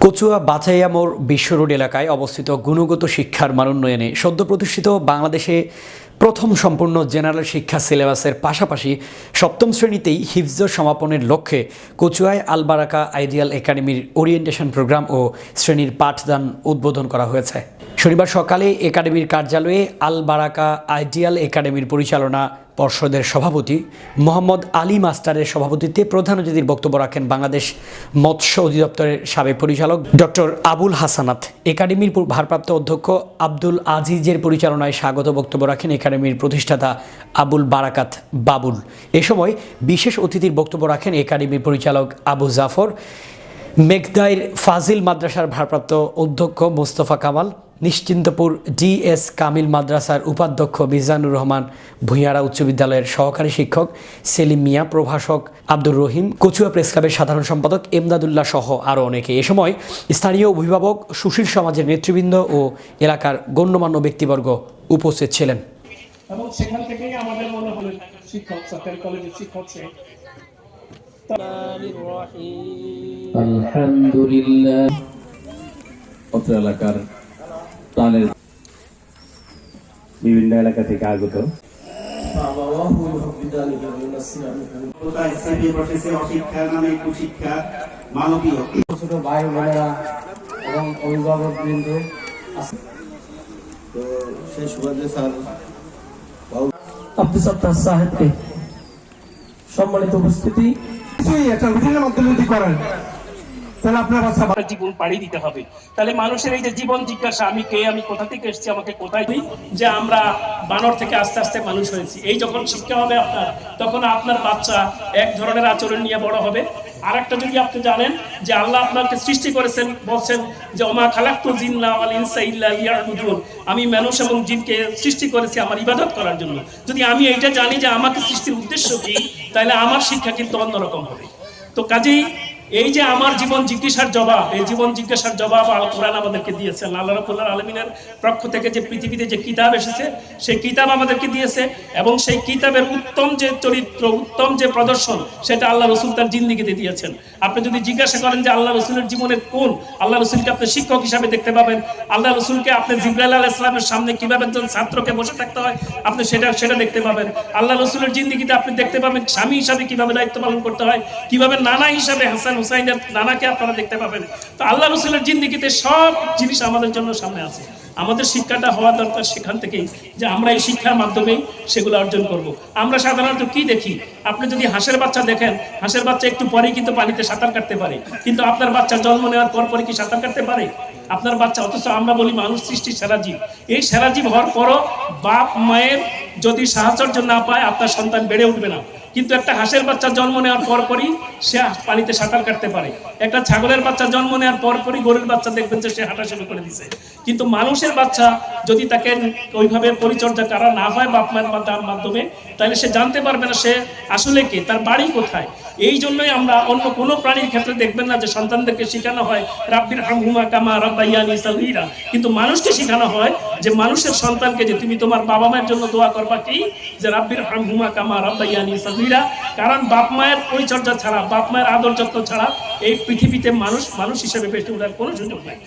কচুয়া বাছাইয়া মোড় বিশ্ব রোড এলাকায় অবস্থিত গুণগত শিক্ষার মান উন্নয়নে সদ্য প্রতিষ্ঠিত বাংলাদেশে প্রথম সম্পূর্ণ জেনারেল শিক্ষা সিলেবাসের পাশাপাশি সপ্তম শ্রেণীতেই হিফজ সমাপনের লক্ষ্যে কচুয়ায় আল বারাকা আইডিয়াল একাডেমির ওরিয়েন্টেশন প্রোগ্রাম ও শ্রেণীর পাঠদান উদ্বোধন করা হয়েছে। শনিবার সকালে একাডেমির কার্যালয়ে আল বারাকা আইডিয়াল একাডেমির পরিচালনা পর্ষদের সভাপতি মোহাম্মদ আলী মাস্টারের সভাপতিত্বে প্রধান অতিথির বক্তব্য রাখেন বাংলাদেশ মৎস্য অধিদপ্তরের সাবেক পরিচালক ডক্টর আবুল হাসানাত। একাডেমির ভারপ্রাপ্ত অধ্যক্ষ আব্দুল আজিজের পরিচালনায় স্বাগত বক্তব্য রাখেন একাডেমির প্রতিষ্ঠাতা আবুল বারাকাত বাবুল। এ সময় বিশেষ অতিথির বক্তব্য রাখেন একাডেমির পরিচালক আবু জাফর, মেঘদাইর ফাজিল মাদ্রাসার ভারপ্রাপ্ত অধ্যক্ষ মোস্তফা কামাল, নিশ্চিন্তপুর ডিএস কামিল মাদ্রাসার উপাধ্যক্ষ মিজানুর রহমান, ভূঁইয়ারা উচ্চ বিদ্যালয়ের সহকারী শিক্ষক সেলিম মিয়া, প্রভাষক আব্দুর রহিম, কচুয়া প্রেস ক্লাবের সাধারণ সম্পাদক এমদাদুল্লাহ সহ আরও অনেকে। এ সময় স্থানীয় অভিভাবক, সুশীল সমাজের নেতৃবৃন্দ ও এলাকার গণ্যমান্য ব্যক্তিবর্গ উপস্থিত ছিলেন। এবং সেখান থেকেই আমাদের মনে হলো শিক্ষক সরকারি কলেজের শিক্ষক আলহামদুলিল্লাহ অত্র এলাকার প্রাণের বিভিন্ন এলাকা থেকে আগত ছোট ভাই বোনেরা এবং অভিভাবক বৃন্দ, তো সেই সুবাদে স্যার আব্দুল সত্তার সাহেবকে সম্মানিত উপস্থিতি একটা রুটিনের মাধ্যমে যদি করেন তাহলে আপনার বাচ্চা জীবন পাড়ি দিতে হবে। তাহলে মানুষের এই যে জীবন জিজ্ঞাসা, আমি কে, আমি কোথা থেকে এসেছি, আমাকে কোথায় নেই, যে আমরা বানর থেকে আস্তে আস্তে মানুষ হয়েছি। এই যখন শিক্ষা হবে আপনার, তখন আপনার বাচ্চা এক ধরনের আচরণ নিয়ে বড় হবে। আর একটা যদি আপনি জানেন যে আল্লাহ আপনাকে সৃষ্টি করেছেন, বলছেন যে ওমা খালাকতুল জিন্না ওয়াল ইনসা ইল্লা লিয়াবুদুন, আমি মানুষ এবং জিনকে সৃষ্টি করেছি আমার ইবাদত করার জন্য। যদি আমি এইটা জানি যে আমাকে সৃষ্টির উদ্দেশ্য কি, তাহলে আমার শিক্ষা কিন্তু অন্যরকম হবে। তো কাজেই এই যে আমার জীবন জিজ্ঞাসার জবাব, এই জীবন জিজ্ঞাসার জবাব আল কোরআন আমাদেরকে দিয়েছেন। আল্লাহ রাব্বুল আলামিনের পক্ষ থেকে যে পৃথিবীতে যে কিতাব এসেছে, সেই কিতাব আমাদেরকে দিয়েছে এবং সেই কিতাবের উত্তম যে চরিত্র, উত্তম যে প্রদর্শন, সেটা আল্লাহ রসুল তার জিন্দেগিতে দিয়েছেন। আপনি যদি জিজ্ঞাসা করেন যে আল্লাহ রসুলের জীবনের কোন, আল্লাহ রসুলকে আপনি শিক্ষক হিসাবে দেখতে পাবেন। আল্লাহ রসুলকে আপনি জিবরাইল আলাইহিস সালামের সামনে কিভাবে একজন ছাত্রকে বসে থাকতে হয় আপনি সেটা দেখতে পাবেন। আল্লাহ রসুলের জিন্দেগিতে আপনি দেখতে পাবেন স্বামী হিসাবে কিভাবে দায়িত্ব পালন করতে হয়, কিভাবে নানা হিসাবে হাসান হুসাইনের নানাকে আপনারা দেখতে পাবেন। তো আল্লাহ রসুলের জিন্দেগিতে সব জিনিস আমাদের জন্য সামনে আছে। আমাদের শিক্ষাটা হওয়া দরকার সেখান থেকেই, যে আমরা এই শিক্ষার মাধ্যমেই সেগুলো অর্জন করব। আমরা সাধারণত কি দেখি, আপনি যদি হাঁসের বাচ্চা দেখেন, হাঁসের বাচ্চা একটু পরেই কিন্তু পানিতে সাঁতার কাটতে পারে, কিন্তু আপনার বাচ্চা জন্ম নেওয়ার পরে কি সাঁতার কাটতে পারে আপনার বাচ্চা? অথচ আমরা বলি মানুষ সৃষ্টির সেরা জীব। এই সেরা জীব হওয়ার পরও বাপ মায়ের যদি সাহায্য না পায় আপনার সন্তান বেড়ে উঠবে না। কিন্তু একটা হাঁসের বাচ্চা জন্ম নেওয়ার পরপরই সে পানিতে সাঁতার কাটতে পারে। একটা ছাগলের বাচ্চা জন্ম নেওয়ার পরপরই গরুর বাচ্চা দেখবেন যে সে হাঁটা শুরু করে দিছে। কিন্তু মানুষের বাচ্চা যদি তাকে ওইভাবে পরিচর্যা করা না হয় বাপ মায়ের মাধ্যমে, তাহলে সে জানতে পারবে না সে আসলে কে, তার বাড়ি কোথায়। এই জন্যই আমরা অন্য কোনো প্রাণীর ক্ষেত্রে দেখবেন না যে সন্তানদেরকে শেখানো হয় রাব্বির হামহুমা কামা রাব্বায়ানি সাগীরা, কিন্তু মানুষকে শেখানো হয় যে মানুষের সন্তানকে যে তুমি তোমার বাবা মায়ের জন্য দোয়া করবা কি, যে রাব্বির হামহুমা কামা রাব্বায়ানি সাগীরা। কারণ বাপ মায়ের পরিচর্যা ছাড়া, বাপ মায়ের আদর যত্ন ছাড়া এই পৃথিবীতে মানুষ হিসেবে বেঁচে ওঠার কোনো সুযোগ নাই।